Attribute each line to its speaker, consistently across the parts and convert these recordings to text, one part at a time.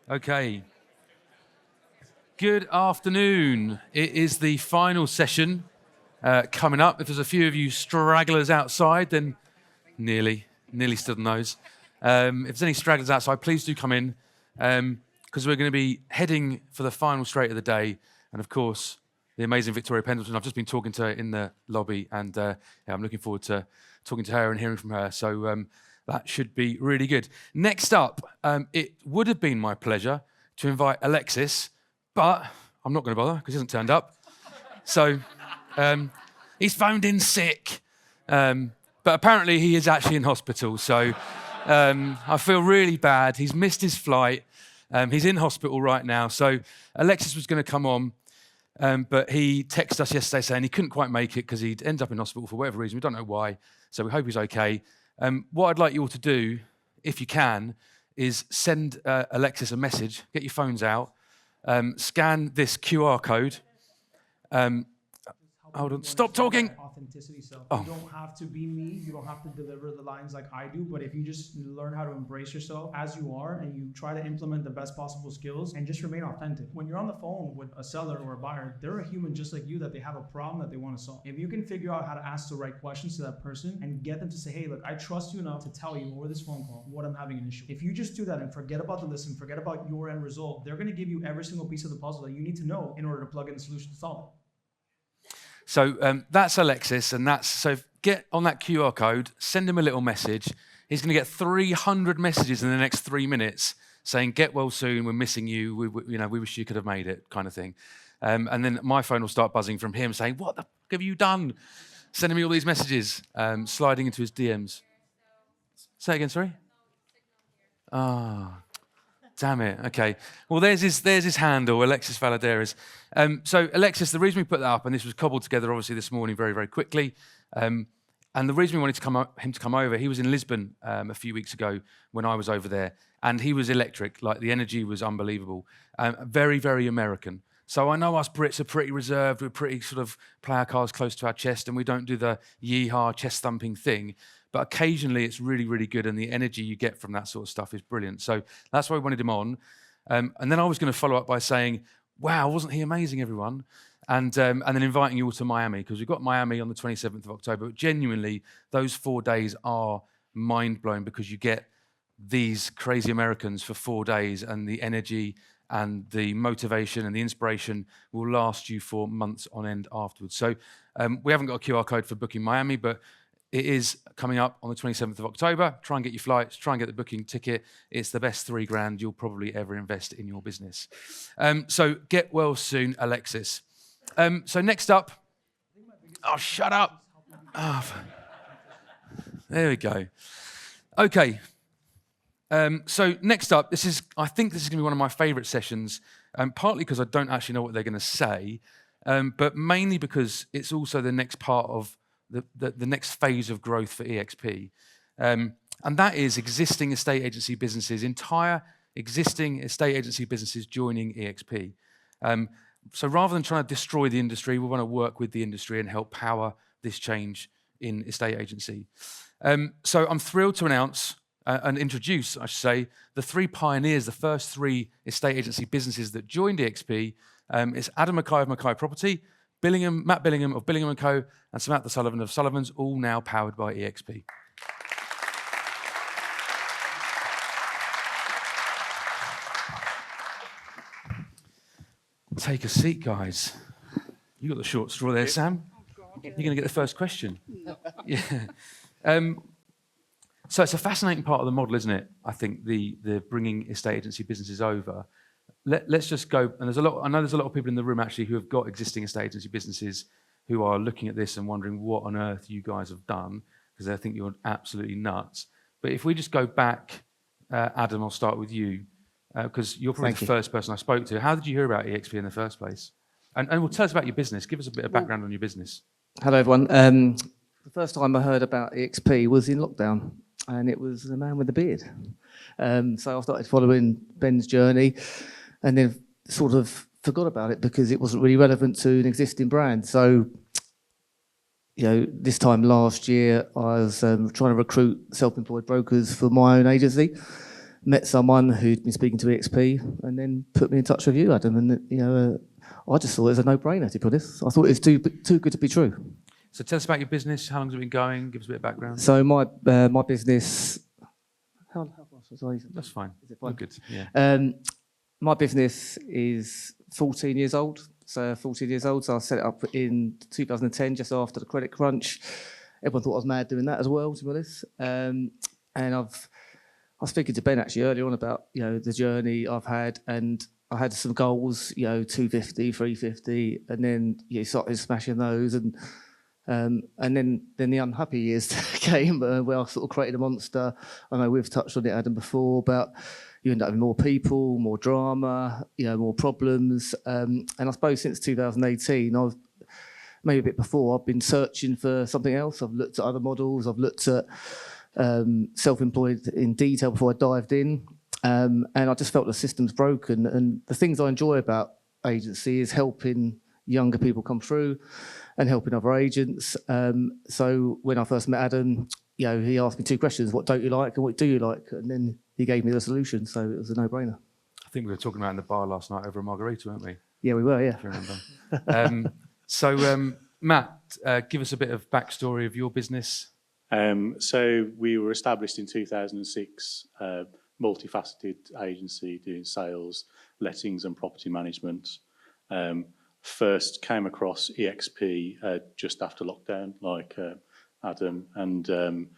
Speaker 1: Okay. Good afternoon. It is the final session coming up. If there's a few of you stragglers outside, then nearly stood on those. If there's any stragglers outside, please do come in because we're going to be heading for the final straight of the day. And of course, the amazing Victoria Pendleton. I've just been talking to her in the lobby, and I'm looking forward to talking to her and hearing from her. So that should be really good. Next up, it would have been my pleasure to invite Alexis, but I'm not going to bother because he hasn't turned up. So he's phoned in sick, but apparently he is actually in hospital. So I feel really bad. He's missed his flight. He's in hospital right now. So Alexis was going to come on, but he texted us yesterday saying he couldn't quite make it because he'd end up in hospital for whatever reason. We don't know why. So we hope he's okay. What I'd like you all to do, if you can, is send Alexis a message. Get your phones out. Scan this QR code. Hold on. Stop talking.
Speaker 2: Authenticity. So you don't have to be me. You don't have to deliver the lines like I do. But if you just learn how to embrace yourself as you are and you try to implement the best possible skills and just remain authentic. When you're on the phone with a seller or a buyer, they're a human just like you that they have a problem that they want to solve. If you can figure out how to ask the right questions to that person and get them to say, hey, look, I trust you enough to tell you over this phone call what I'm having an issue. If you just do that and forget about the listen, forget about your end result, they're going to give you every single piece of the puzzle that you need to know in order to plug in the solution to solve it.
Speaker 1: So that's Alexis, and so get on that QR code, send him a little message. He's going to get 300 messages in the next 3 minutes saying, get well soon, we're missing you, we wish you could have made it, kind of thing. And then my phone will start buzzing from him saying, what the f*** have you done? Sending me all these messages, sliding into his DMs. Say it again, sorry? Damn it. Okay. Well, there's his handle, Alexis Valadares. So, Alexis, the reason we put that up, and this was cobbled together, obviously, this morning very, very quickly, and the reason we wanted him to come over, he was in Lisbon a few weeks ago when I was over there, and he was electric. Like, the energy was unbelievable. Very, very American. So I know us Brits are pretty reserved. We're pretty sort of play our cards close to our chest, and we don't do the yee-haw chest-thumping thing. But occasionally it's really, really good, and the energy you get from that sort of stuff is brilliant. So that's why we wanted him on. And then I was going to follow up by saying, wow, wasn't he amazing, everyone? And then inviting you all to Miami, because we've got Miami on the 27th of October. But genuinely, those 4 days are mind-blowing because you get these crazy Americans for 4 days, and the energy and the motivation and the inspiration will last you for months on end afterwards. So we haven't got a QR code for booking Miami, but it is coming up on the 27th of October. Try and get your flights, try and get the booking ticket. It's the best $3,000 you'll probably ever invest in your business. So get well soon, Alexis. So next up, shut up. There we go. Okay. So next up, I think this is going to be one of my favourite sessions, partly because I don't actually know what they're going to say, but mainly because it's also the next part of the next phase of growth for eXp. And that is existing estate agency businesses, entire existing estate agency businesses joining eXp. So rather than trying to destroy the industry, we want to work with the industry and help power this change in estate agency. So I'm thrilled to announce and introduce, I should say, the 3 pioneers, the first 3 estate agency businesses that joined eXp. It's Adam Mackay of Mackay Property, Matt Billingham of Billingham & Co, and Samantha Sullivan of Sullivan's, all now powered by eXp. Take a seat, guys. You got the short straw there, Sam. You're going to get the first question. Yeah. So it's a fascinating part of the model, isn't it? I think the bringing estate agency businesses over. Let's just go, and I know there's a lot of people in the room actually who have got existing estate agency businesses who are looking at this and wondering what on earth you guys have done, because they think you're absolutely nuts. But if we just go back, Adam, I'll start with you, because you're probably the first person I spoke to. How did you hear about eXp in the first place? And well, tell us about your business. Give us a bit of background on your business.
Speaker 3: Hello, everyone. The first time I heard about eXp was in lockdown, and it was the man with the beard. So I started following Ben's journey, and then sort of forgot about it because it wasn't really relevant to an existing brand. So, this time last year, I was trying to recruit self-employed brokers for my own agency. met someone who'd been speaking to eXp and then put me in touch with you, Adam. And, I just thought it was a no-brainer, to be honest. I thought it was too good to be true.
Speaker 1: So tell us about your business. How long has it been going? Give us a bit of background.
Speaker 3: So my business... How sorry.
Speaker 1: That's fine.
Speaker 3: Is it fine?
Speaker 1: We're good. Yeah.
Speaker 3: My business is 14 years old. So I set it up in 2010, just after the credit crunch. Everyone thought I was mad doing that as well, to be honest. And I was speaking to Ben actually earlier on about the journey I've had, and I had some goals, 250, 350, and then you started smashing those, and then the unhappy years came where I sort of created a monster. I know we've touched on it, Adam, before, about you end up with more people, more drama, more problems. And I suppose since 2018, maybe a bit before, I've been searching for something else. I've looked at other models. I've looked at self-employed in detail before I dived in. And I just felt the system's broken. And the things I enjoy about agency is helping younger people come through and helping other agents. So when I first met Adam, he asked me two questions: what don't you like and what do you like? And then he gave me the solution. So it was a no-brainer.
Speaker 1: I think we were talking about it in the bar last night over a margarita, weren't we?
Speaker 3: Yeah, we were, yeah.
Speaker 1: If you remember. So Matt, give us a bit of backstory of your business.
Speaker 4: So we were established in 2006, multifaceted agency doing sales, lettings and property management. First came across eXp just after lockdown, like Adam, and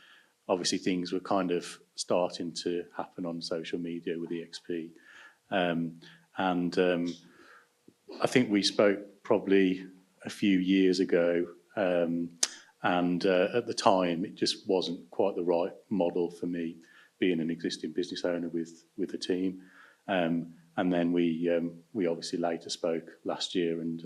Speaker 4: obviously things were kind of starting to happen on social media with eXp. And I think we spoke probably a few years ago, and at the time it just wasn't quite the right model for me, being an existing business owner with a team. And then we obviously later spoke last year, and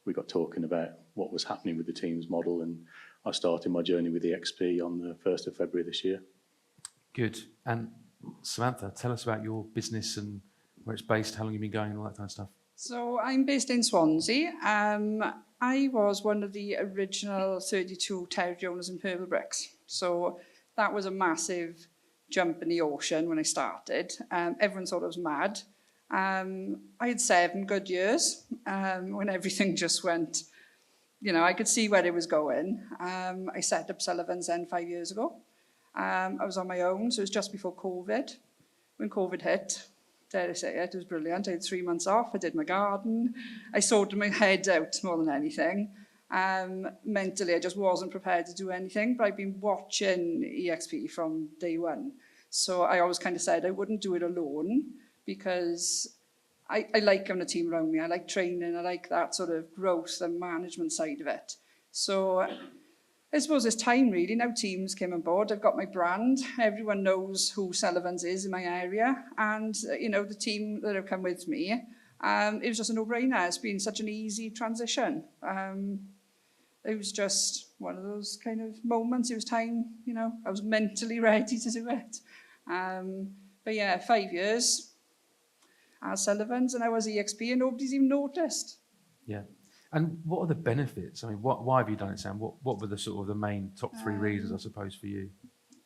Speaker 4: we got talking about what was happening with the team's model, and I started my journey with eXp on the 1st of February this year.
Speaker 1: Good. And Samantha, tell us about your business and where it's based, how long you've been going, and all that kind of stuff.
Speaker 5: So I'm based in Swansea. I was one of the original 32 territory owners in Purple Bricks. So that was a massive jump in the ocean when I started. Everyone thought I was mad. I had 7 good years when everything just went, I could see where it was going. I set up Sullivan's then 5 years ago. I was on my own, so it was just before COVID. When COVID hit, dare I say it was brilliant. I had 3 months off, I did my garden. I sorted my head out more than anything. Mentally, I just wasn't prepared to do anything, but I've been watching eXp from day one. So I always kind of said I wouldn't do it alone, because I like having a team around me. I like training. I like that sort of growth and management side of it. So I suppose it's time really. Now teams came on board. I've got my brand. Everyone knows who Sullivan's is in my area. And, the team that have come with me, it was just a no-brainer. It's been such an easy transition. It was just one of those kind of moments. It was time, I was mentally ready to do it. But yeah, 5 years as Sullivan's, and I was eXp, and nobody's even noticed.
Speaker 1: Yeah. And what are the benefits? I mean, why have you done it, Sam? What were the sort of the main top 3 reasons, I suppose, for you?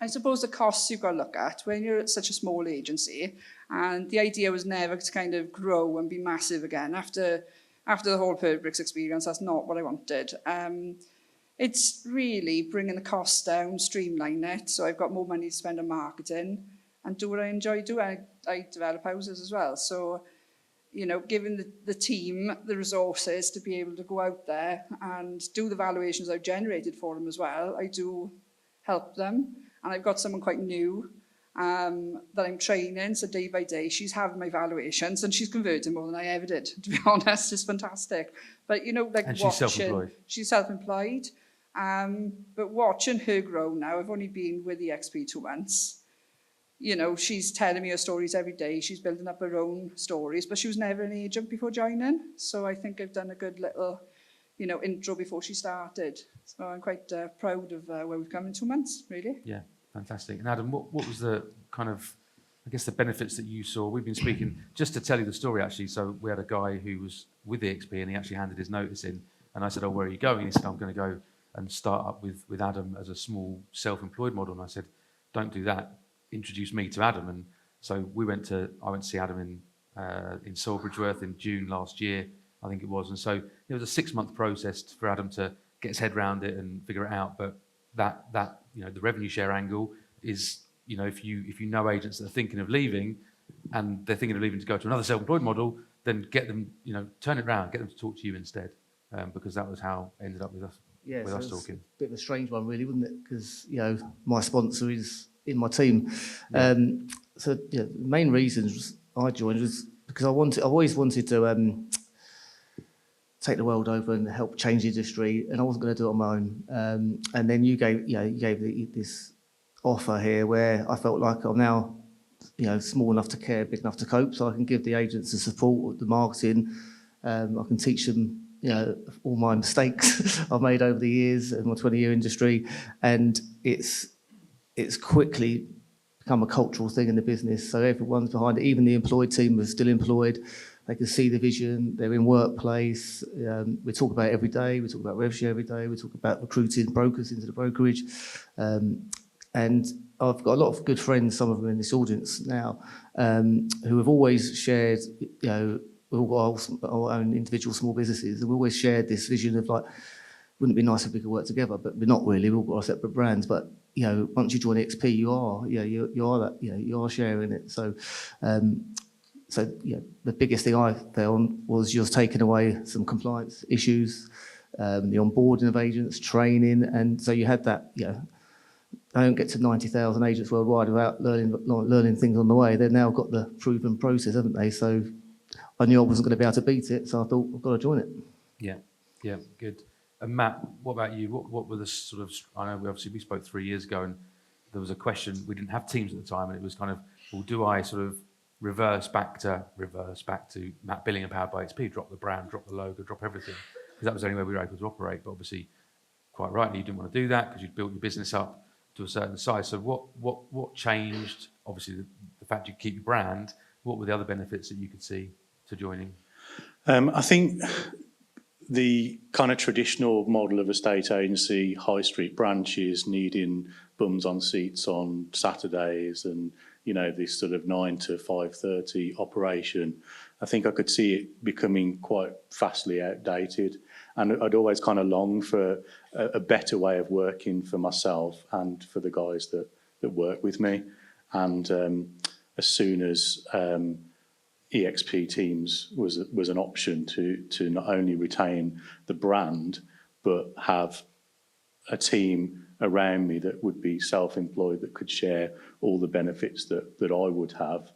Speaker 5: I suppose the costs you've got to look at when you're at such a small agency, and the idea was never to kind of grow and be massive again. After the whole Purple Bricks experience, that's not what I wanted. It's really bringing the costs down, streamline it, so I've got more money to spend on marketing and do what I enjoy doing. I develop houses as well, so giving the team the resources to be able to go out there and do the valuations I've generated for them as well. I do help them, and I've got someone quite new that I'm training, so day by day she's having my valuations, and she's converting more than I ever did, to be honest. It's fantastic. But
Speaker 1: and she's self-employed.
Speaker 5: She's self-employed, but watching her grow now, I've only been with eXp 2 months. She's telling me her stories every day. She's building up her own stories, but she was never an agent before joining. So I think I've done a good little, intro before she started. So I'm quite proud of where we've come in 2 months, really.
Speaker 1: Yeah, fantastic. And Adam, what was the kind of, I guess, the benefits that you saw? We've been speaking, just to tell you the story, actually. So we had a guy who was with eXp, and he actually handed his notice in. And I said, where are you going? And he said, I'm going to go and start up with Adam as a small self-employed model. And I said, don't do that. Introduce me to Adam. And So I went to see Adam in Sawbridgeworth in June last year, I think it was. And so it was a 6-month process for Adam to get his head around it and figure it out. But that the revenue share angle is, if you know agents that are thinking of leaving and they're thinking of leaving to go to another self-employed model, then get them, turn it around, get them to talk to you instead, because that was how it ended up with us.
Speaker 3: Yeah,
Speaker 1: with
Speaker 3: so
Speaker 1: us
Speaker 3: it's
Speaker 1: talking.
Speaker 3: a bit of a strange one, really, wasn't it? Because my sponsor is in my team.
Speaker 1: Yeah.
Speaker 3: The main reasons I joined was because I've always wanted to take the world over and help change the industry, and I wasn't going to do it on my own. And then you gave this offer here where I felt like I'm now small enough to care, big enough to cope, so I can give the agents the support, the marketing. I can teach them all my mistakes I've made over the years in my 20-year industry, and it's quickly become a cultural thing in the business. So everyone's behind it. Even the employed team are still employed. They can see the vision. They're in workplace. We talk about it every day. We talk about rev share every day. We talk about recruiting brokers into the brokerage. And I've got a lot of good friends, some of them in this audience now, who have always shared, we've all got our own individual small businesses, and we always shared this vision of like, wouldn't it be nice if we could work together? But we're not really. We've all got our separate brands. But once you join eXp, you are that. You are sharing it. So, the biggest thing I found was just taking away some compliance issues, the onboarding of agents, training, and so you had that. I don't get to 90,000 agents worldwide without learning things on the way. They've now got the proven process, haven't they? So I knew I wasn't going to be able to beat it, so I thought I've got to join it.
Speaker 1: Yeah, good. And Matt, what about you? What were the sort of? I know we spoke 3 years ago, and there was a question. We didn't have teams at the time, and it was kind of, well, do I sort of reverse back to Matt Billingham powered by eXp, drop the brand, drop the logo, drop everything, because that was the only way we were able to operate. But obviously, quite rightly, you didn't want to do that because you'd built your business up to a certain size. So what changed? Obviously, the fact you keep your brand. What were the other benefits that you could see to joining?
Speaker 4: I think the kind of traditional model of estate agency, high street branches needing bums on seats on Saturdays and, this sort of 9 to 5:30 operation, I think I could see it becoming quite fastly outdated. And I'd always kind of longed for a better way of working for myself and for the guys that work with me. And as soon as eXp Teams was an option to not only retain the brand, but have a team around me that would be self-employed, that could share all the benefits that I would have,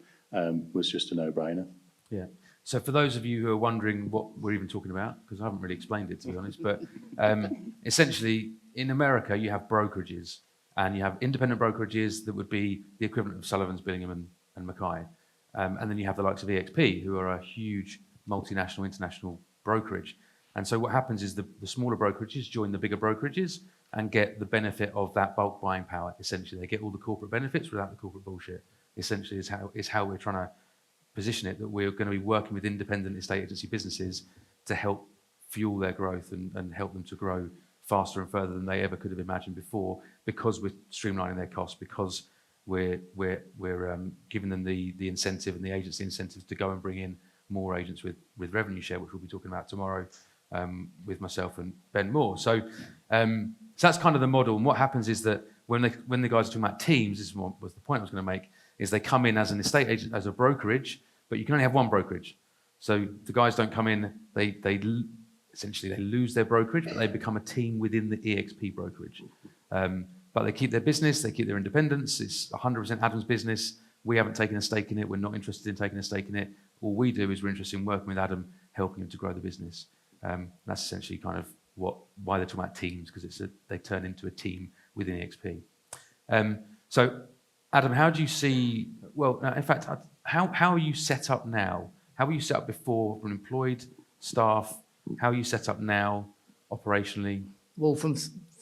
Speaker 4: was just a no-brainer.
Speaker 1: Yeah. So for those of you who are wondering what we're even talking about, because I haven't really explained it, to be honest, but essentially in America you have brokerages, and you have independent brokerages that would be the equivalent of Sullivan's, Billingham and Mackay. And then you have the likes of eXp, who are a huge multinational, international brokerage. And so what happens is the smaller brokerages join the bigger brokerages and get the benefit of that bulk buying power. Essentially, they get all the corporate benefits without the corporate bullshit. Essentially, is how we're trying to position it, that we're going to be working with independent estate agency businesses to help fuel their growth and help them to grow faster and further than they ever could have imagined before, because we're streamlining their costs, because we're giving them the incentive and the agency incentives to go and bring in more agents with revenue share, which we'll be talking about tomorrow with myself and Ben Moore. So that's kind of the model. And what happens is that when the guys are talking about teams, this was the point I was going to make, is they come in as an estate agent, as a brokerage, but you can only have one brokerage. So the guys don't come in, they essentially lose their brokerage, but they become a team within the eXp brokerage. But they keep their business, they keep their independence. It's 100% Adam's business. We haven't taken a stake in it. We're not interested in taking a stake in it. All we do is we're interested in working with Adam, helping him to grow the business. That's essentially kind of why they're talking about teams, because they turn into a team within eXp. So, Adam, how do you see? Well, in fact, how are you set up now? How were you set up before from employed staff? How are you set up now, operationally?
Speaker 3: Well, from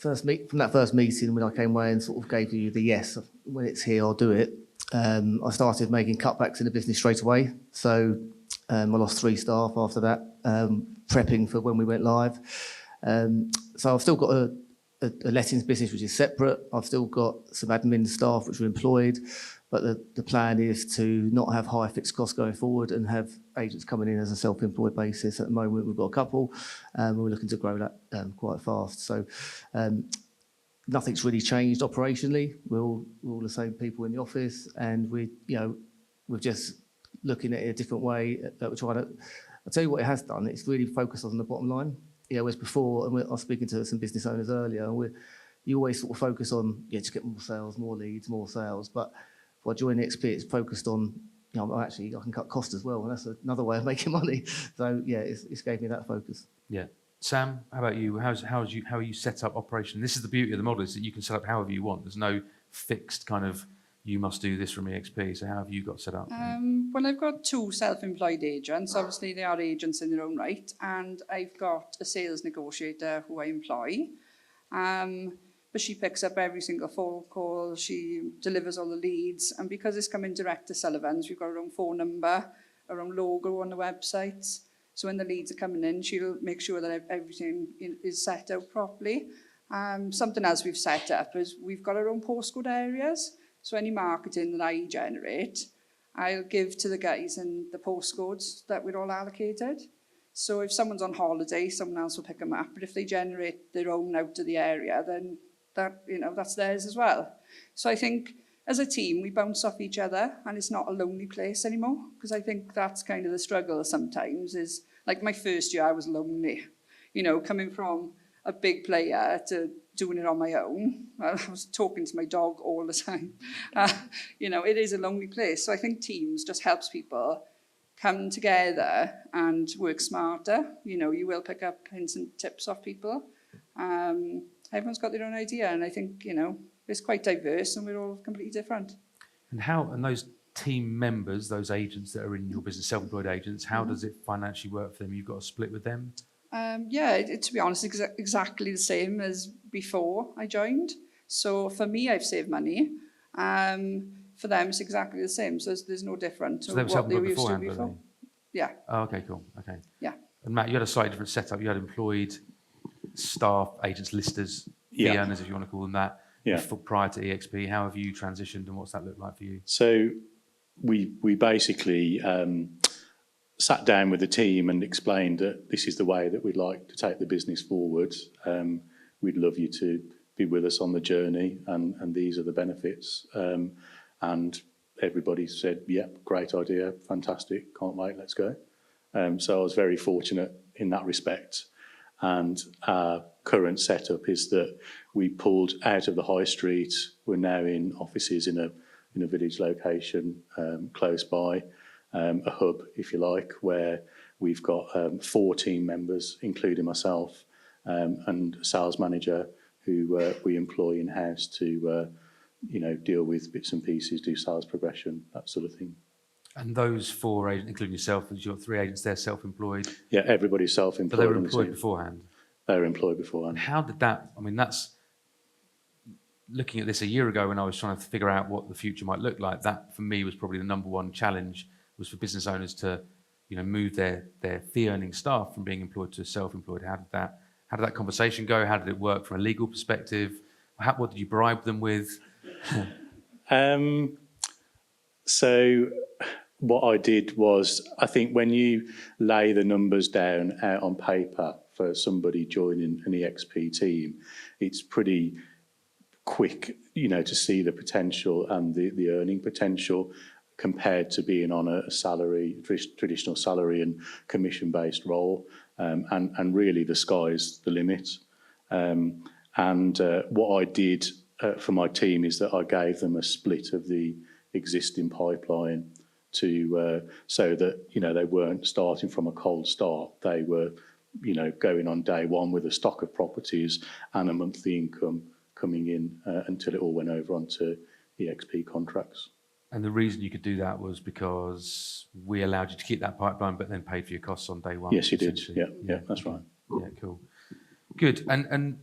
Speaker 3: that first meeting when I came away and sort of gave you the yes, when it's here, I'll do it. I started making cutbacks in the business straight away. So I lost 3 staff after that, prepping for when we went live. So I've still got a lettings business which is separate. I've still got some admin staff which are employed, But the plan is to not have high fixed costs going forward and have agents coming in as a self-employed basis. At the moment, we've got a couple, and we're looking to grow that quite fast. So nothing's really changed operationally. We're all the same people in the office, and we're just looking at it a different way. That we're trying to. I'll tell you what it has done. It's really focused on the bottom line. Whereas before, and I was speaking to some business owners earlier, you always sort of focus on just get more sales, more leads, more sales. But if I joined eXp, it's focused on, actually I can cut costs as well, and that's another way of making money. So yeah, it's gave me that focus.
Speaker 1: Yeah. Sam, how about you? How are you set up operation? This is the beauty of the model, is that you can set up however you want. There's no fixed kind of, you must do this from eXp. So how have you got set up?
Speaker 5: Well, I've got 2 self-employed agents. Obviously, they are agents in their own right. And I've got a sales negotiator who I employ. But she picks up every single phone call. She delivers all the leads. And because it's coming direct to Sullivan's, we've got our own phone number, our own logo on the website. So when the leads are coming in, she'll make sure that everything is set out properly. Something else we've set up is we've got our own postcode areas. So any marketing that I generate, I'll give to the guys in the postcodes that we're all allocated. So if someone's on holiday, someone else will pick them up. But if they generate their own out to the area, then that's theirs as well. So I think as a team, we bounce off each other, and it's not a lonely place anymore. Because I think that's kind of the struggle sometimes, is like my first year, I was lonely. Coming from a big player to doing it on my own. I was talking to my dog all the time. It is a lonely place. So I think teams just helps people come together and work smarter. You will pick up hints and tips off people. Everyone's got their own idea, and I think, it's quite diverse, and we're all completely different.
Speaker 1: And those team members, those agents that are in your business, self-employed agents, how does it financially work for them? You've got a split with them?
Speaker 5: To be honest, exactly the same as before I joined. So for me, I've saved money. For them, it's exactly the same. So there's no different
Speaker 1: So
Speaker 5: to
Speaker 1: they were
Speaker 5: what they
Speaker 1: self-employed
Speaker 5: used to
Speaker 1: beforehand, were
Speaker 5: before. Yeah.
Speaker 1: Oh, okay, cool. Okay.
Speaker 5: Yeah.
Speaker 1: And Matt, you had a slightly different setup. You had employed staff, agents, listers, fee earners, if you want to call them that, prior to eXp. How have you transitioned, and what's that look like for you?
Speaker 4: So we basically sat down with the team and explained that this is the way that we'd like to take the business forward. We'd love you to be with us on the journey, and these are the benefits. And everybody said, yeah, great idea, fantastic, can't wait, let's go. So I was very fortunate in that respect. And our current setup is that we pulled out of the high street. We're now in offices in a village location close by, a hub, if you like, where we've got 4 team members, including myself, and a sales manager who we employ in-house to deal with bits and pieces, do sales progression, that sort of thing.
Speaker 1: And those 4 agents, including yourself, you've got 3 agents, they're self-employed.
Speaker 4: Yeah, everybody's self-employed.
Speaker 1: But they were employed beforehand.
Speaker 4: They were employed beforehand.
Speaker 1: And how did that, that's looking at this a year ago when I was trying to figure out what the future might look like. That for me was probably the number one challenge, was for business owners to, move their fee earning staff from being employed to self-employed. How did that conversation go? How did it work from a legal perspective? What did you bribe them with?
Speaker 4: So what I did was, I think when you lay the numbers down out on paper for somebody joining an eXp team, it's pretty quick, to see the potential and the earning potential compared to being on a salary, traditional salary and commission-based role. And really the sky's the limit. What I did for my team is that I gave them a split of the existing pipeline so that they weren't starting from a cold start. They were going on day one with a stock of properties and a monthly income coming in until it all went over onto eXp contracts.
Speaker 1: And the reason you could do that was because we allowed you to keep that pipeline, but then paid for your costs on day one.
Speaker 4: Yes, you did. Yeah, that's right.
Speaker 1: Yeah, cool. Good. And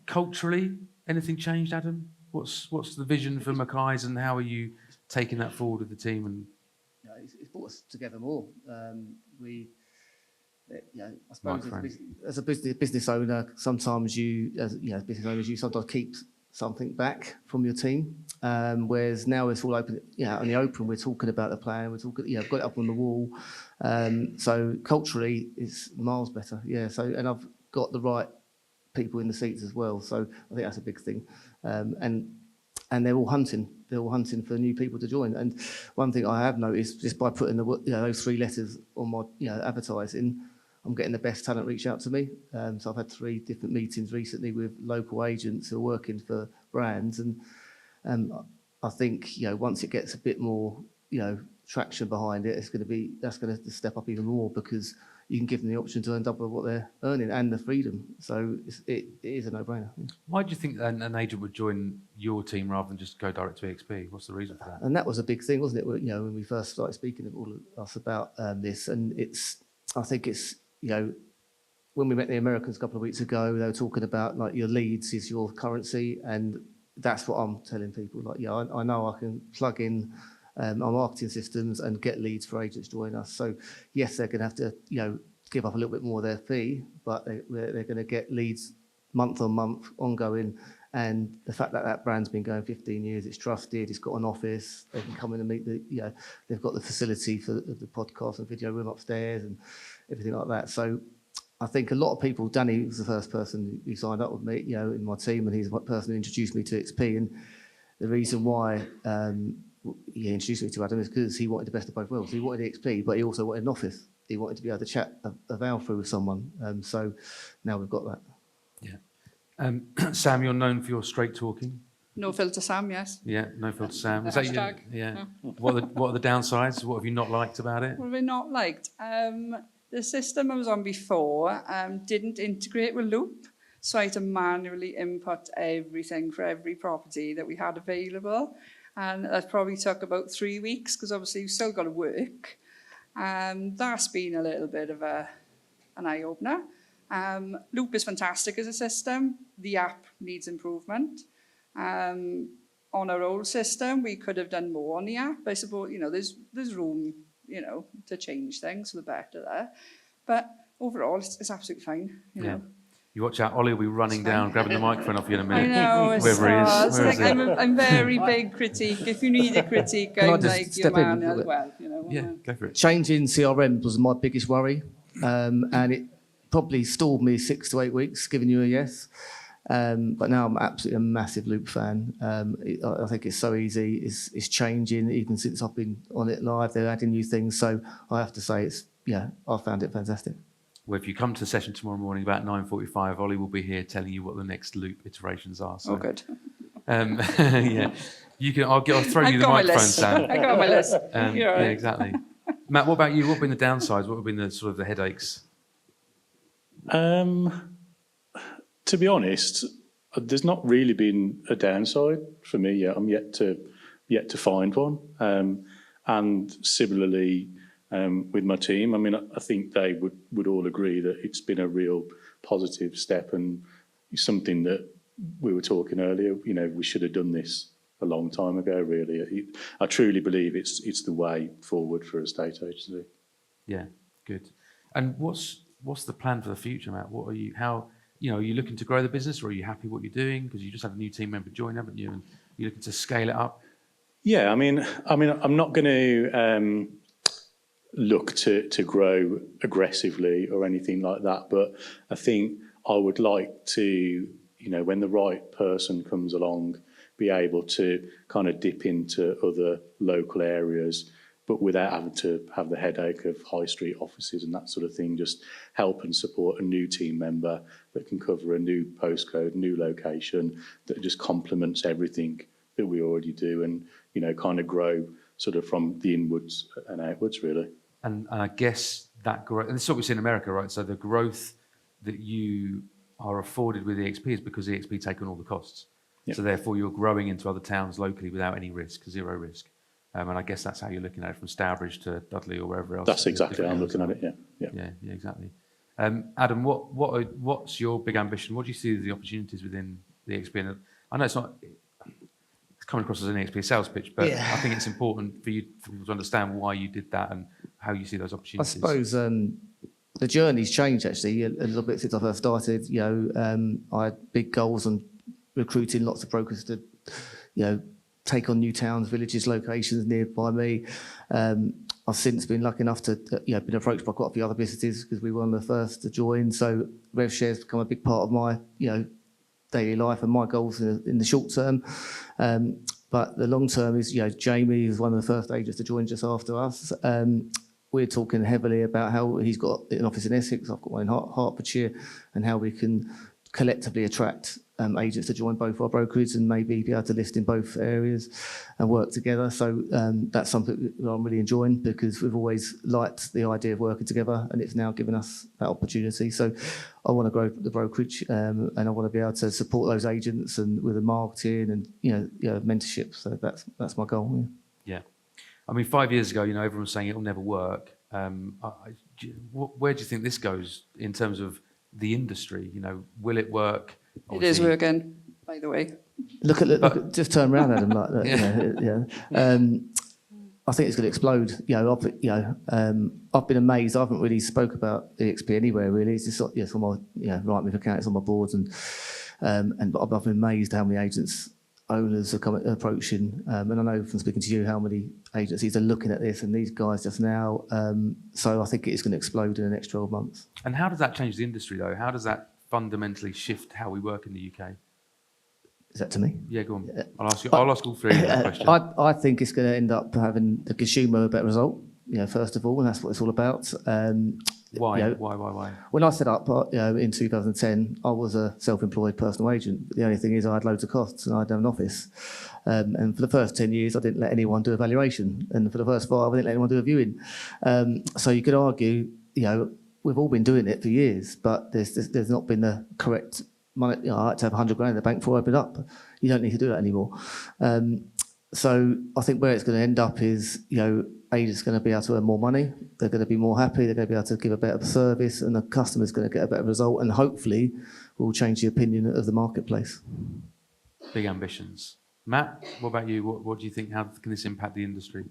Speaker 1: culturally, anything changed, Adam? What's the vision for Mackay's, and how are you taking that forward with the team? And
Speaker 3: it's brought us together more. I suppose as a business owner, sometimes you sometimes keep something back from your team. Whereas now it's all open, on the open, we're talking about the plan, we're talking, I've got it up on the wall. So culturally, it's miles better. Yeah. So, and I've got the right people in the seats as well. So I think that's a big thing. And they're all hunting. They're all hunting for new people to join. And one thing I have noticed, just by putting those 3 letters on my advertising, I'm getting the best talent reach out to me. So I've had 3 different meetings recently with local agents who are working for brands, and I think once it gets a bit more traction behind it, that's going to step up even more, because you can give them the option to earn double what they're earning and the freedom. So it is a no-brainer.
Speaker 1: Why do you think an agent would join your team rather than just go direct to eXp? What's the reason for that?
Speaker 3: And that was a big thing, wasn't it? When we first started speaking to all of us about this, and I think it's when we met the Americans a couple of weeks ago, they were talking about like your leads is your currency, and that's what I'm telling people. Like, I know I can plug in our marketing systems and get leads for agents join us. So yes, they're going to have to give up a little bit more of their fee, but they're going to get leads month on month, ongoing. And the fact that brand's been going 15 years, it's trusted, it's got an office, they can come in and meet they've got the facility for the podcast and video room upstairs and everything like that. So I think a lot of people, Danny was the first person who signed up with me, in my team, and he's the person who introduced me to eXp. And the reason why he introduced me to Adam is because he wanted the best of both worlds. He wanted eXp, but he also wanted an office. He wanted to be able to chat a vowel through with someone. So now we've got that.
Speaker 1: Yeah. Sam, you're known for your straight talking.
Speaker 5: No filter Sam, yes.
Speaker 1: Yeah, no filter Sam. Is that you?
Speaker 5: Hashtag.
Speaker 1: Yeah.
Speaker 5: No.
Speaker 1: What are the downsides? What have you not liked about it?
Speaker 5: What have I not liked? The system I was on before didn't integrate with Loop, so I had to manually input everything for every property that we had available, and that probably took about 3 weeks, because obviously you've still got to work. That's been a little bit of an eye-opener. Loop is fantastic as a system. The app needs improvement. On our old system, we could have done more on the app. I suppose, there's room, to change things for the better there. But overall, it's absolutely fine, you know.
Speaker 1: You watch out, Ollie will be running down, grabbing the microphone off you in a minute.
Speaker 5: I know, it's
Speaker 1: whoever he is. Where is he?
Speaker 5: I'm very big critique. If you need a critique,
Speaker 3: Can I
Speaker 5: I'm
Speaker 3: just
Speaker 5: like your
Speaker 3: step in a
Speaker 5: man
Speaker 3: little
Speaker 5: as
Speaker 3: bit?
Speaker 5: well,
Speaker 1: Yeah, go for it.
Speaker 3: Changing CRM was my biggest worry, and it probably stalled me 6 to 8 weeks, giving you a yes. But now I'm absolutely a massive Loop fan. I think it's so easy. It's changing. Even since I've been on it live, they're adding new things. So I have to say, I found it fantastic.
Speaker 1: Well, if you come to the session tomorrow morning about 9:45, Ollie will be here telling you what the next Loop iterations are. So,
Speaker 5: Oh, good.
Speaker 1: yeah, you can. I'll throw you the
Speaker 5: got my
Speaker 1: microphone,
Speaker 5: list.
Speaker 1: Sam.
Speaker 5: I got my list. You're all
Speaker 1: Yeah,
Speaker 5: right.
Speaker 1: exactly. Matt, what about you? What have been the downsides? What have been the sort of the headaches?
Speaker 4: To be honest, there's not really been a downside for me yet. I'm yet to find one. And similarly, with my team, I mean, I think they would all agree that it's been a real positive step and something that we were talking earlier. We should have done this a long time ago. Really, I truly believe it's the way forward for a estate agency.
Speaker 1: Yeah, good. And what's the plan for the future, Matt? What are you? How? Are you looking to grow the business, or are you happy what you're doing? Because you just had a new team member join, haven't you? And you're looking to scale it up.
Speaker 4: Yeah, I mean, I'm not going to look to grow aggressively or anything like that, but I think I would like to, when the right person comes along, be able to kind of dip into other local areas, but without having to have the headache of high street offices and that sort of thing. Just help and support a new team member that can cover a new postcode, new location, that just complements everything that we already do, and kind of grow sort of from the inwards and outwards, really.
Speaker 1: And I guess that growth, and this is what we see in America, right? So the growth that you are afforded with eXp is because eXp take on all the costs.
Speaker 4: Yep.
Speaker 1: So therefore you're growing into other towns locally without any risk, zero risk. And I guess that's how you're looking at it, from Stourbridge to Dudley or wherever else.
Speaker 4: That's exactly how I'm looking at it, yeah.
Speaker 1: Yeah, exactly. Adam, what's your big ambition? What do you see as the opportunities within the eXp? And I know it's coming across as an eXp sales pitch, but I think it's important for people to understand why you did that and how you see those
Speaker 3: I
Speaker 1: opportunities.
Speaker 3: suppose the journey's changed actually a little bit since I first started. I had big goals and recruiting lots of brokers to, take on new towns, villages, locations nearby me. I've since been lucky enough to, been approached by quite a few other businesses because we were one of the first to join. So rev share's become a big part of my, daily life and my goals in the short term. But the long term is, Jamie is one of the first agents to join just after us. We're talking heavily about how he's got an office in Essex, I've got one in Hertfordshire, and how we can collectively attract agents to join both our brokerages and maybe be able to list in both areas and work together. So that's something that I'm really enjoying because we've always liked the idea of working together, and it's now given us that opportunity. So I want to grow the brokerage and I want to be able to support those agents and with the marketing and mentorship. So that's my goal.
Speaker 1: Yeah. I mean, 5 years ago, everyone was saying it'll never work. Where do you think this goes in terms of the industry? Will it work?
Speaker 5: It is working, by the way.
Speaker 3: Look at just turn around at him like that. I think it's going to explode. I've been amazed. I haven't really spoke about eXp anywhere really. It's just on my right move account. It's on my boards and I've been amazed how many agents owners are approaching. And I know from speaking to you how many agencies are looking at this and these guys just now. So I think it is going to explode in the next 12 months.
Speaker 1: And how does that change the industry though? How does that fundamentally shift how we work in the UK?
Speaker 3: Is that to me?
Speaker 1: Yeah, go on. I'll ask all three of that question.
Speaker 3: I think it's going to end up having the consumer a better result, first of all, and that's what it's all about.
Speaker 1: Why? Why?
Speaker 3: When I set up in 2010, I was a self-employed personal agent. But the only thing is I had loads of costs and I had an office. And for the first 10 years, I didn't let anyone do a valuation. And for the first 5, I didn't let anyone do a viewing. So you could argue, we've all been doing it for years, but there's not been the correct money. I had to have 100 grand in the bank before I open up. You don't need to do that anymore. So I think where it's going to end up is, agents are going to be able to earn more money. They're going to be more happy. They're going to be able to give a better service, and the customer's going to get a better result. And hopefully, will change the opinion of the marketplace.
Speaker 1: Big ambitions. Matt, what about you? What do you think? How can this impact the industry?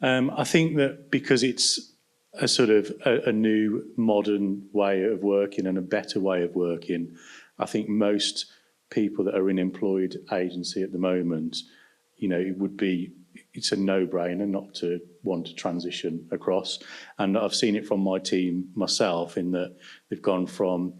Speaker 4: I think that because it's a sort of a new modern way of working and a better way of working, I think most people that are in employed agency at the moment, it's a no-brainer not to want to transition across. And I've seen it from my team myself in that they've gone from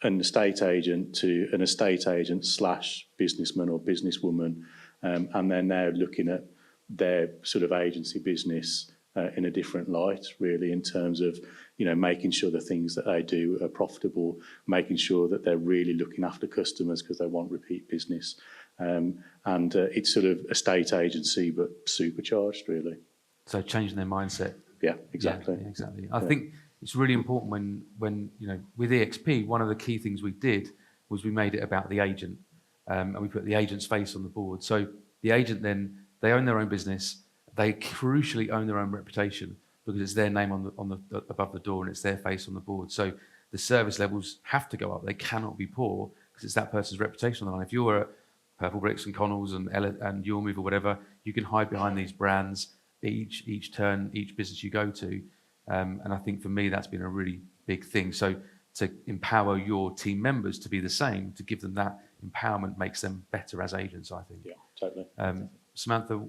Speaker 4: an estate agent to an estate agent / businessman or businesswoman, and they're now looking at their sort of agency business in a different light, really, in terms of, making sure the things that they do are profitable, making sure that they're really looking after customers because they want repeat business. And it's sort of estate agency, but supercharged, really.
Speaker 1: So changing their mindset.
Speaker 4: Yeah, exactly.
Speaker 1: Yeah, exactly. I think it's really important when with eXp, one of the key things we did was we made it about the agent, and we put the agent's face on the board. So the agent then, they own their own business. They crucially own their own reputation because it's their name on the above the door and it's their face on the board. So the service levels have to go up. They cannot be poor because it's that person's reputation on the line. If you're at Purple Bricks and Connells and Your Move or whatever, you can hide behind these brands each turn, each business you go to. And I think for me, that's been a really big thing. So to empower your team members to be the same, to give them that empowerment makes them better as agents, I think.
Speaker 4: Yeah, totally.
Speaker 1: Samantha,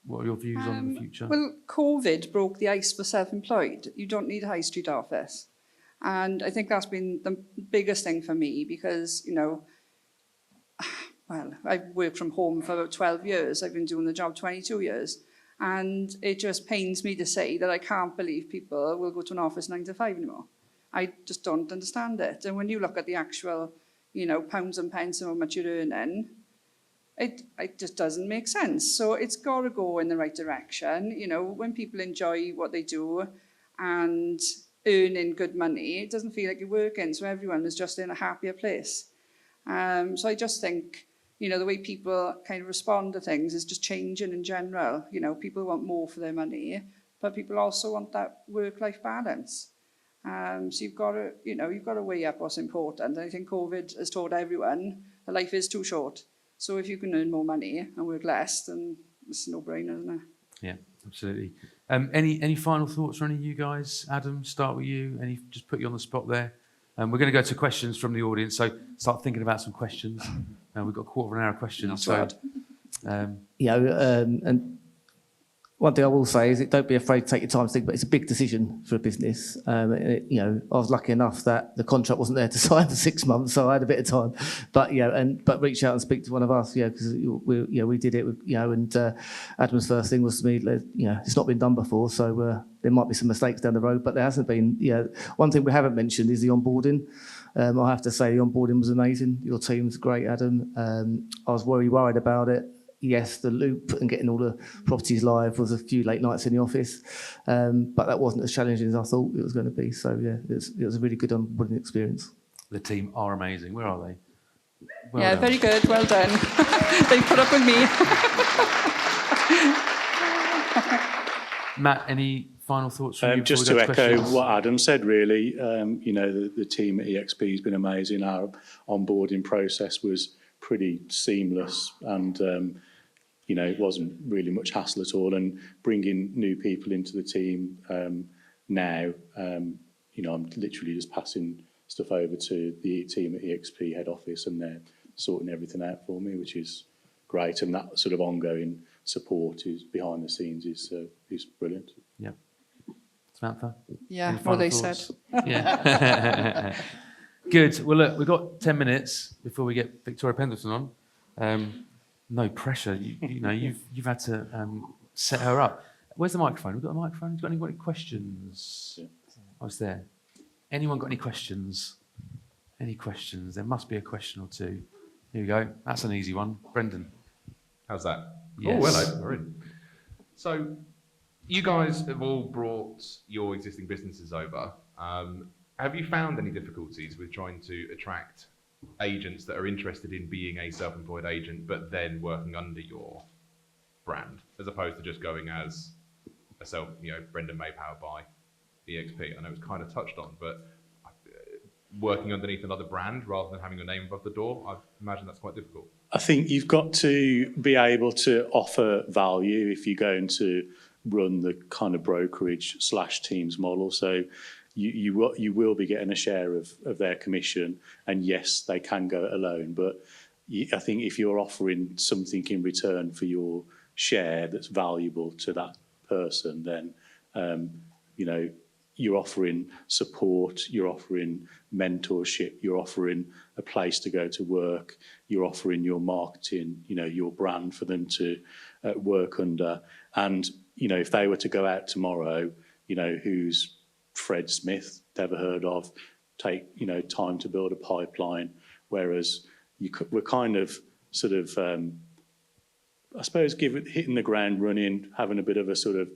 Speaker 1: what are your views on the future?
Speaker 5: Well, COVID broke the ice for self-employed. You don't need a high street office. And I think that's been the biggest thing for me because, I've worked from home for about 12 years. I've been doing the job 22 years. And it just pains me to say that I can't believe people will go to an office 9 to 5 anymore. I just don't understand it. And when you look at the actual, pounds and pence and how much you're earning, it just doesn't make sense. So it's got to go in the right direction. When people enjoy what they do and earning good money, it doesn't feel like you're working. So everyone is just in a happier place. So I just think, the way people kind of respond to things is just changing in general. People want more for their money, but people also want that work-life balance. So you've got to weigh up what's important. And I think COVID has taught everyone that life is too short. So if you can earn more money and work less, then it's a no-brainer, isn't it?
Speaker 1: Yeah, absolutely. Any final thoughts from any of you guys? Adam, start with you. Just put you on the spot there. We're going to go to questions from the audience, so start thinking about some questions. We've got a quarter of an hour of questions.
Speaker 5: Not
Speaker 3: And one thing I will say is don't be afraid to take your time to think, but it's a big decision for a business. I was lucky enough that the contract wasn't there to sign for 6 months, so I had a bit of time. But but reach out and speak to one of us, because we did it. And Adam's first thing was to me, it's not been done before, so there might be some mistakes down the road, but there hasn't been. One thing we haven't mentioned is the onboarding. I have to say the onboarding was amazing. Your team's great, Adam. I was very worried about it. Yes, the loop and getting all the properties live was a few late nights in the office, but that wasn't as challenging as I thought it was going to be. So it was a really good onboarding experience.
Speaker 1: The team are amazing. Where are they? Well
Speaker 5: yeah,
Speaker 1: done.
Speaker 5: very good. Well done. They put up with me.
Speaker 1: Matt, any final thoughts from you?
Speaker 4: Just to echo what Adam said, really, the team at eXp has been amazing. Our onboarding process was pretty seamless, and it wasn't really much hassle at all. And bringing new people into the team now, I'm literally just passing stuff over to the team at eXp head office, and they're sorting everything out for me, which is great. And that sort of ongoing support is behind the scenes is brilliant.
Speaker 1: Yeah. Samantha?
Speaker 5: Yeah,
Speaker 1: Any
Speaker 5: what
Speaker 1: final
Speaker 5: they
Speaker 1: thoughts?
Speaker 5: said.
Speaker 1: Yeah. Good. Well, look, we've got 10 minutes before we get Victoria Pendleton on. No pressure. You've had to set her up. Where's the microphone? We've got a microphone. Have you got any questions?
Speaker 4: Yeah.
Speaker 1: I was there. Anyone got any questions? Any questions? There must be a question or two. Here we go. That's an easy one. Brendan.
Speaker 6: How's that?
Speaker 1: Yes.
Speaker 6: Oh, hello. We're in. So, you guys have all brought your existing businesses over. Have you found any difficulties with trying to attract agents that are interested in being a self-employed agent, but then working under your brand, as opposed to just going as a Brendan May powered by eXp? I know it's kind of touched on, but working underneath another brand rather than having your name above the door, I imagine that's quite difficult.
Speaker 4: I think you've got to be able to offer value if you're going to run the kind of brokerage / teams model. So you will be getting a share of their commission, and yes, they can go it alone. But I think if you're offering something in return for your share that's valuable to that person, then you're offering support, you're offering mentorship, you're offering a place to go to work, you're offering your marketing, your brand for them to work under. And if they were to go out tomorrow, who's Fred Smith, never heard of, take time to build a pipeline, whereas we're kind of sort of I suppose hitting the ground running, having a bit of a sort of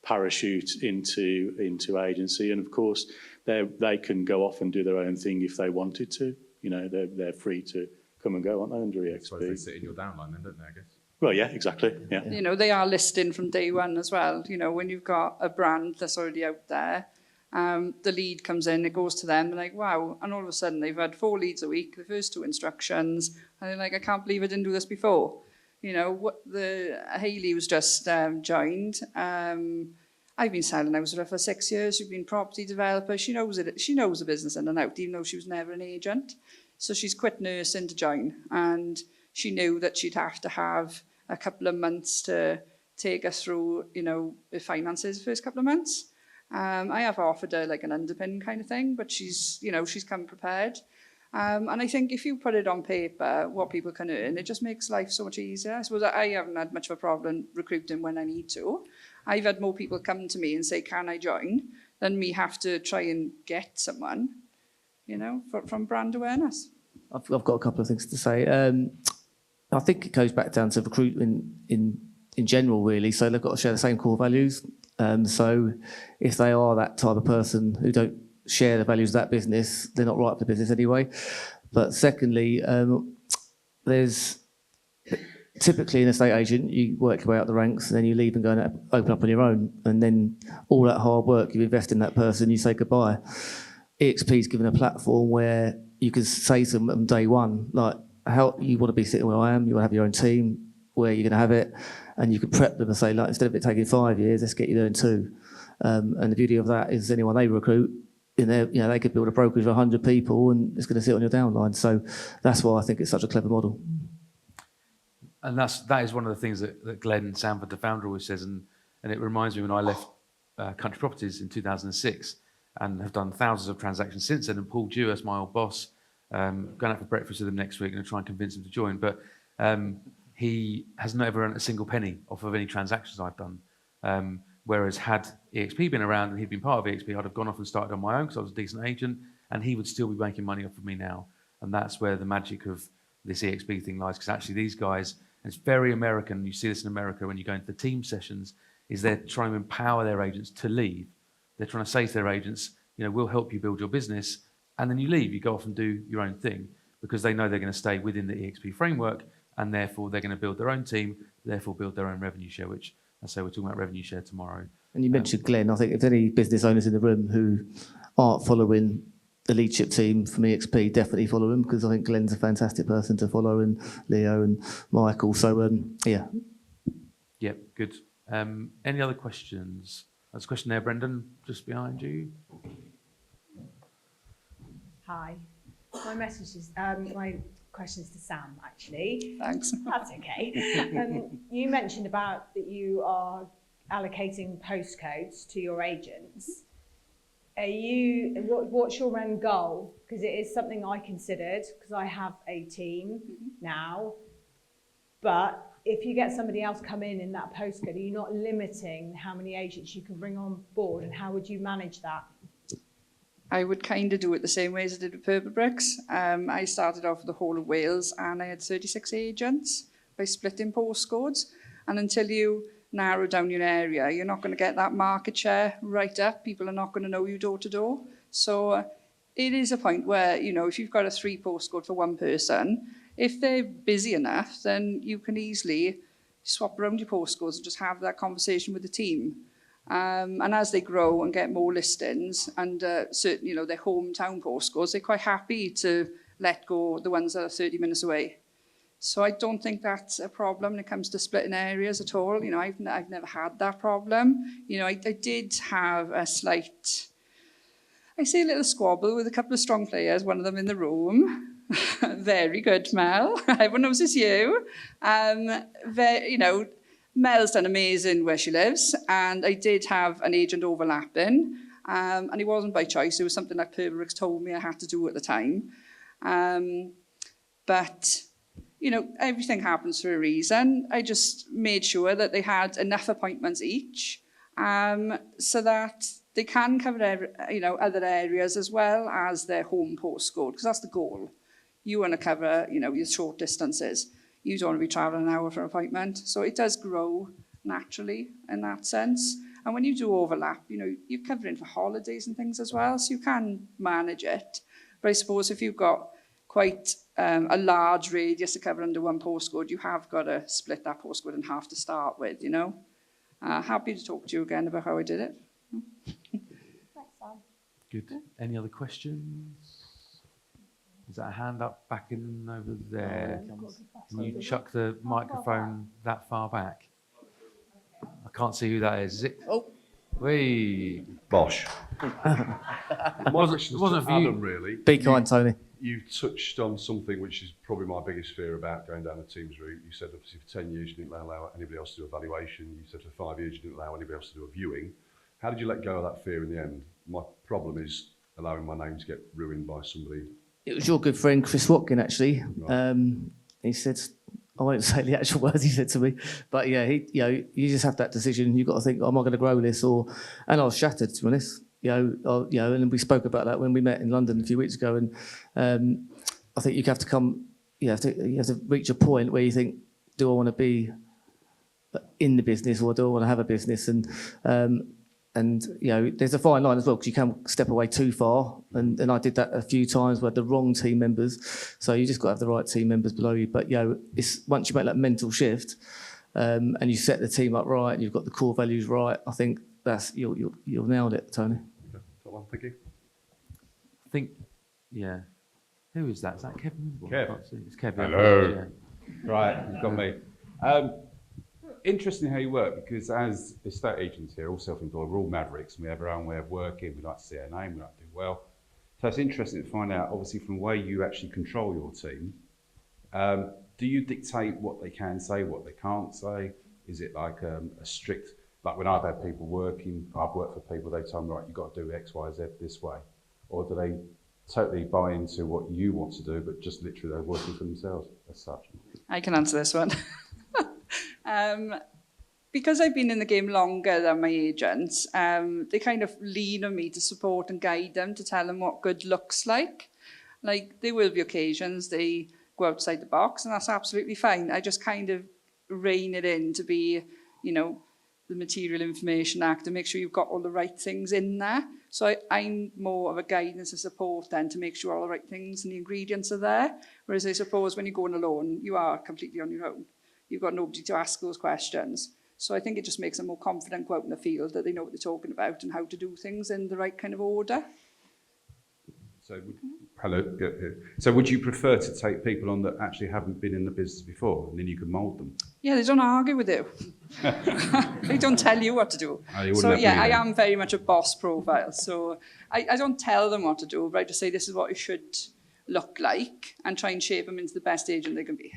Speaker 4: parachute into agency, and of course they can go off and do their own thing if they wanted to. They're free to come and go, aren't they, under eXp?
Speaker 6: I suppose they sit in your downline then, don't they, I guess?
Speaker 4: Well, yeah, exactly. Yeah.
Speaker 5: They are listing from day one as well. When you've got a brand that's already out there, the lead comes in, it goes to them, they're like, wow, and all of a sudden they've had 4 leads a week, the first 2 instructions, and they're like, I can't believe I didn't do this before. Hayley was just joined. I've been selling houses for 6 years. She's been a property developer. She knows it. She knows the business in and out, even though she was never an agent. So she's quit nursing to join, and she knew that she'd have to have a couple of months to take us through, the finances the first couple of months. I have offered her like an underpin kind of thing, but she's come prepared. And I think if you put it on paper, what people can earn, it just makes life so much easier. I suppose I haven't had much of a problem recruiting when I need to. I've had more people come to me and say, can I join, than me have to try and get someone, from brand awareness.
Speaker 3: I've got a couple of things to say. I think it goes back down to recruitment in general, really. So they've got to share the same core values. So if they are that type of person who don't share the values of that business, they're not right for the business anyway. But secondly, there's typically an estate agent, you work your way up the ranks and then you leave and go and open up on your own. And then all that hard work you invest in that person, you say goodbye. eXp's given a platform where you can say to them on day one, like, how you want to be sitting where I am, you want to have your own team, where you're going to have it, and you can prep them and say, like, instead of it taking 5 years, let's get you there in 2. And the beauty of that is anyone they recruit, they could build a brokerage of 100 people and it's going to sit on your downline. So that's why I think it's such a clever model.
Speaker 1: And that is one of the things that Glenn Sanford, the founder, always says, and it reminds me when I left Country Properties in 2006 and have done thousands of transactions since then. And Paul Dewhurst, my old boss, going out for breakfast with him next week and try and convince him to join. But he has never earned a single penny off of any transactions I've done. Whereas had eXp been around and he'd been part of eXp, I'd have gone off and started on my own because I was a decent agent, and he would still be making money off of me now. And that's where the magic of this eXp thing lies, because actually these guys, and it's very American, you see this in America when you go into the team sessions, is they're trying to empower their agents to leave. They're trying to say to their agents, we'll help you build your business, and then you leave, you go off and do your own thing, because they know they're going to stay within the eXp framework, and therefore they're going to build their own team, therefore build their own revenue share, which I say we're talking about revenue share tomorrow.
Speaker 3: And you mentioned Glenn. I think if any business owners in the room who aren't following the leadership team from eXp, definitely follow him, because I think Glenn's a fantastic person to follow, and Leo and Michael. So, yeah.
Speaker 1: Yep, good. Any other questions? There's a question there, Brendan, just behind you.
Speaker 7: Hi. My message is, my question is to Sam, actually.
Speaker 5: Thanks.
Speaker 7: That's okay. You mentioned about that you are allocating postcodes to your agents. What's your end goal? Because it is something I considered, because I have a team now. But if you get somebody else come in that postcode, are you not limiting how many agents you can bring on board, and how would you manage that?
Speaker 5: I would kind of do it the same way as I did with Purple Bricks. I started off with the whole of Wales and I had 36 agents by splitting postcodes. And until you narrow down your area, you're not going to get that market share right up. People are not going to know you door to door. So it is a point where, if you've got a 3 postcode for one person, if they're busy enough, then you can easily swap around your postcodes and just have that conversation with the team. And as they grow and get more listings and certain, their hometown postcodes, they're quite happy to let go the ones that are 30 minutes away. So I don't think that's a problem when it comes to splitting areas at all. I've never had that problem. I did have a slight, I say a little squabble with a couple of strong players, one of them in the room. Very good, Mel. Everyone knows it's you. Mel's done amazing where she lives, and I did have an agent overlapping, and it wasn't by choice. It was something that Purple Bricks told me I had to do at the time. But everything happens for a reason. I just made sure that they had enough appointments each, so that they can cover other areas as well as their home postcode, because that's the goal. You want to cover your short distances. You don't want to be travelling an hour for an appointment. So it does grow naturally in that sense. And when you do overlap, you're covering for holidays and things as well, so you can manage it. But I suppose if you've got quite a large radius to cover under one postcode, you have got to split that postcode in half to start with, Happy to talk to you again about how I did it.
Speaker 7: Thanks, Sam.
Speaker 1: Good. Any other questions? Is that a hand up back in over there? Can you chuck the microphone that far back? I can't see who that is. Is it? Oh, wee.
Speaker 8: Bosh.
Speaker 1: It wasn't for you.
Speaker 8: Adam, really.
Speaker 3: Be kind, Tony.
Speaker 8: You touched on something which is probably my biggest fear about going down the Teams route. You said obviously for 10 years you didn't allow anybody else to do a valuation. You said for 5 years you didn't allow anybody else to do a viewing. How did you let go of that fear in the end? My problem is allowing my name to get ruined by somebody. It
Speaker 3: was your good friend Chris Watkin, actually.
Speaker 8: Right.
Speaker 3: He said, I won't say the actual words he said to me, but yeah, you just have that decision. You've got to think, am I going to grow this? And I was shattered, to be honest. And we spoke about that when we met in London a few weeks ago. And I think you have to reach a point where you think, do I want to be in the business or do I want to have a business? And there's a fine line as well, because you can step away too far. And I did that a few times where I had the wrong team members. So you just got to have the right team members below you. But it's once you make that mental shift and you set the team up right, and you've got the core values right, I think you'll nailed it, Tony.
Speaker 8: Okay. Thank you.
Speaker 1: I think, yeah. Who is that? Is that Kevin?
Speaker 9: Kev.
Speaker 1: It's Kevin.
Speaker 9: Hello.
Speaker 1: Yeah.
Speaker 9: Right, you've got me. interesting how you work, because as estate agents here, all self-employed, we're all mavericks and we have our own way of working. We like to see our name, we like to do well. So it's interesting to find out, obviously, from the way you actually control your team, do you dictate what they can say, what they can't say? Is it like a strict, like when I've had people working, I've worked for people, they tell me, right, you've got to do X, Y, Z this way. Or do they totally buy into what you want to do, but just literally they're working for themselves as such?
Speaker 5: I can answer this one. Because I've been in the game longer than my agents, they kind of lean on me to support and guide them, to tell them what good looks like. Like, there will be occasions they go outside the box, and that's absolutely fine. I just kind of rein it in to be, you know, the Material Information Act, and make sure you've got all the right things in there. So I'm more of a guidance and support then, to make sure all the right things and the ingredients are there. Whereas I suppose when you're going alone, you are completely on your own. You've got nobody to ask those questions. So I think it just makes them more confident, go out in the field, that they know what they're talking about and how to do things in the right kind of order.
Speaker 9: So, So would you prefer to take people on that actually haven't been in the business before, and then you can mould them?
Speaker 5: Yeah, they don't argue with you. They don't tell you what to do. So yeah, I am very much a boss profile. So I don't tell them what to do, but I just say this is what it should look like, and try and shape them into the best agent they can be.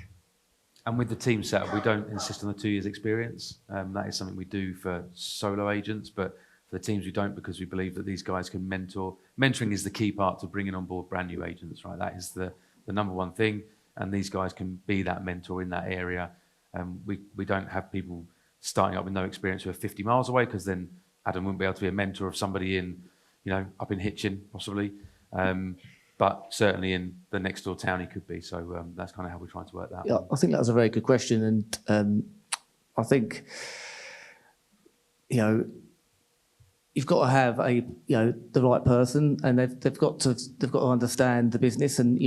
Speaker 1: And with the team setup, we don't insist on the 2 years experience. That is something we do for solo agents, but for the teams we don't, because we believe that these guys can mentor. Mentoring is the key part to bringing on board brand new agents, right? That is the number one thing, and these guys can be that mentor in that area. We don't have people starting up with no experience who are 50 miles away, because then Adam wouldn't be able to be a mentor of somebody in, you know, up in Hitchin, possibly. But certainly in the next door town he could be. So that's kind of how we're trying to work that.
Speaker 3: Yeah, I think that was a very good question, and I think, you know, you've got to have the right person, and they've got to understand the business. And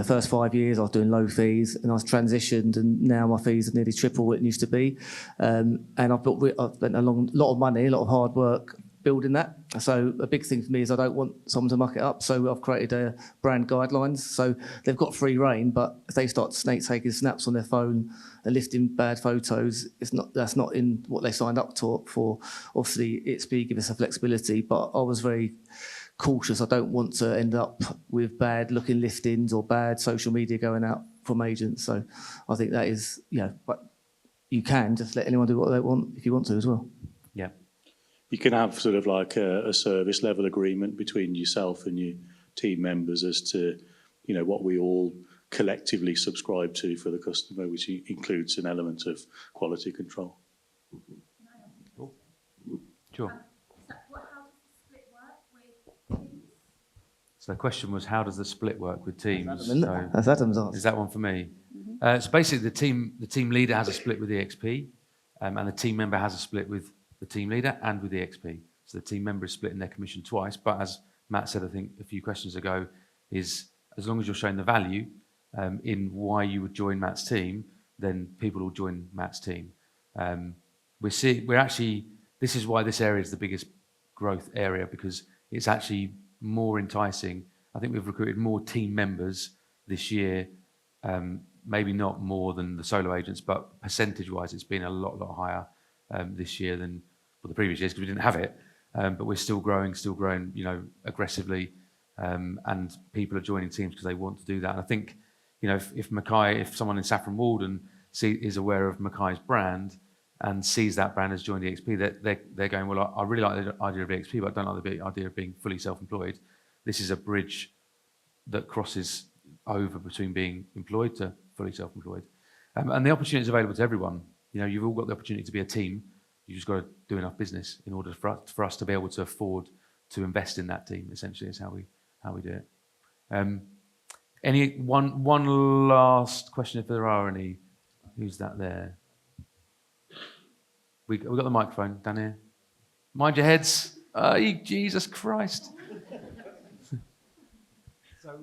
Speaker 3: first 5 years I was doing low fees, and I was transitioned, and now my fees are nearly triple what it used to be. And I've spent a lot of money, a lot of hard work building that. So a big thing for me is I don't want someone to muck it up. So I've created brand guidelines. So they've got free reign, but if they start taking snaps on their phone and lifting bad photos, that's not in what they signed up for. Obviously, eXp gives us a flexibility, but I was very cautious. I don't want to end up with bad looking listings or bad social media going out from agents. So I think that is, but you can just let anyone do what they want if you want to as well.
Speaker 1: Yeah.
Speaker 4: You can have sort of like a service level agreement between yourself and your team members as to, what we all collectively subscribe to for the customer, which includes an element of quality control.
Speaker 1: Cool. Sure. So the question was, how does the split work with teams?
Speaker 3: That's Adam's answer.
Speaker 1: Is that one for me? So basically, the team leader has a split with eXp, and the team member has a split with the team leader and with eXp. So the team member is splitting their commission twice. But as Matt said, I think a few questions ago, is as long as you're showing the value in why you would join Matt's team, then people will join Matt's team. This is why this area is the biggest growth area, because it's actually more enticing. I think we've recruited more team members this year, maybe not more than the solo agents, but percentage-wise, it's been a lot higher this year than for the previous years, because we didn't have it. But we're still growing, aggressively, and people are joining teams because they want to do that. And I think, if Mackay, if someone in Saffron Walden is aware of Mackay's brand and sees that brand has joined eXp, they're going, well, I really like the idea of eXp, but I don't like the idea of being fully self-employed. This is a bridge that crosses over between being employed to fully self-employed. And the opportunity is available to everyone. You've all got the opportunity to be a team. You just got to do enough business in order for us to be able to afford to invest in that team. Essentially, is how we do it. One last question, if there are any. Who's that there? We got the microphone down here. Mind your heads. Jesus Christ.
Speaker 10: So,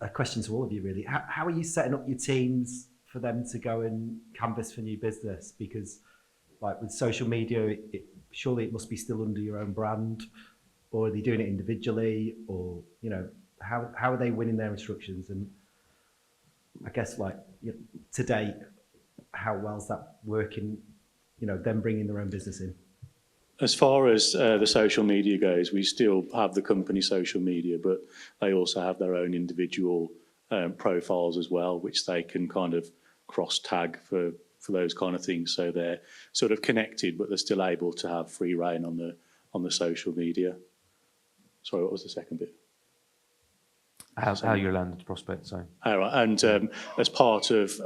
Speaker 10: a question to all of you, really. How are you setting up your teams for them to go and canvas for new business? Because, like with social media, surely it must be still under your own brand, or are they doing it individually, or how are they winning their instructions? And I guess to date, how well's that working, you know, them bringing their own business in?
Speaker 4: As far as the social media goes, we still have the company social media, but they also have their own individual profiles as well, which they can kind of cross-tag for those kind of things. So they're sort of connected, but they're still able to have free reign on the social media. Sorry, what was the second bit?
Speaker 1: How you're allowed to prospect, so.
Speaker 4: All right. And as part of,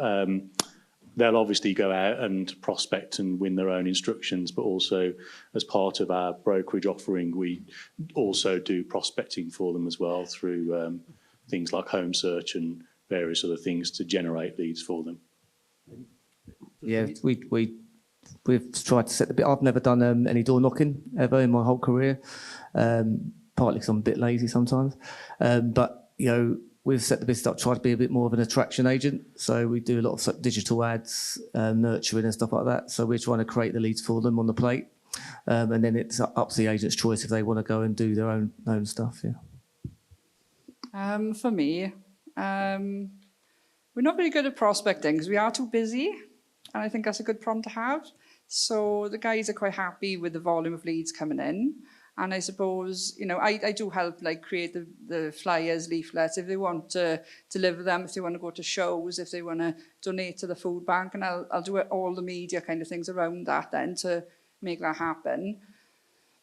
Speaker 4: they'll obviously go out and prospect and win their own instructions, but also as part of our brokerage offering, we also do prospecting for them as well through things like home search and various other things to generate leads for them.
Speaker 3: Yeah, we've tried to set the bit. I've never done any door knocking ever in my whole career, partly because I'm a bit lazy sometimes. But you know, we've set the business up, tried to be a bit more of an attraction agent. So we do a lot of digital ads, nurturing and stuff like that. So we're trying to create the leads for them on the plate, and then it's up to the agent's choice if they want to go and do their own stuff. Yeah.
Speaker 5: For me, we're not very good at prospecting because we are too busy, and I think that's a good problem to have. So the guys are quite happy with the volume of leads coming in. And I suppose, you know, I do help like create the flyers, leaflets, if they want to deliver them, if they want to go to shows, if they want to donate to the food bank, and I'll do all the media kind of things around that then to make that happen.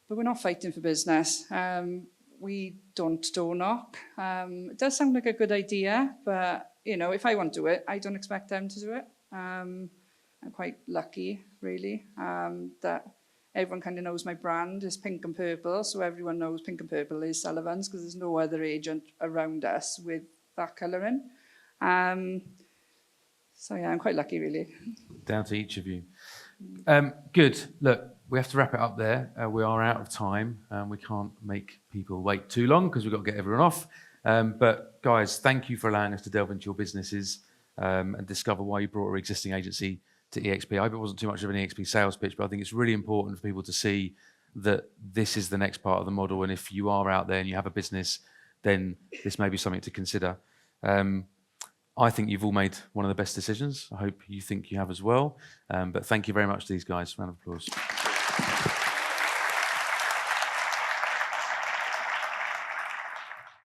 Speaker 5: But we're not fighting for business. We don't door knock. It does sound like a good idea, but, you know, if I want to do it, I don't expect them to do it. I'm quite lucky, really, that everyone kind of knows my brand is pink and purple, so everyone knows pink and purple is Sullivan's because there's no other agent around us with that colouring. So yeah, I'm quite lucky, really.
Speaker 1: Down to each of you. Good. Look, we have to wrap it up there. We are out of time. We can't make people wait too long because we've got to get everyone off. But guys, thank you for allowing us to delve into your businesses and discover why you brought your existing agency to eXp. I hope it wasn't too much of an eXp sales pitch, but I think it's really important for people to see that this is the next part of the model. And if you are out there and you have a business, then this may be something to consider. I think you've all made one of the best decisions. I hope you think you have as well. But thank you very much to these guys. Round of applause.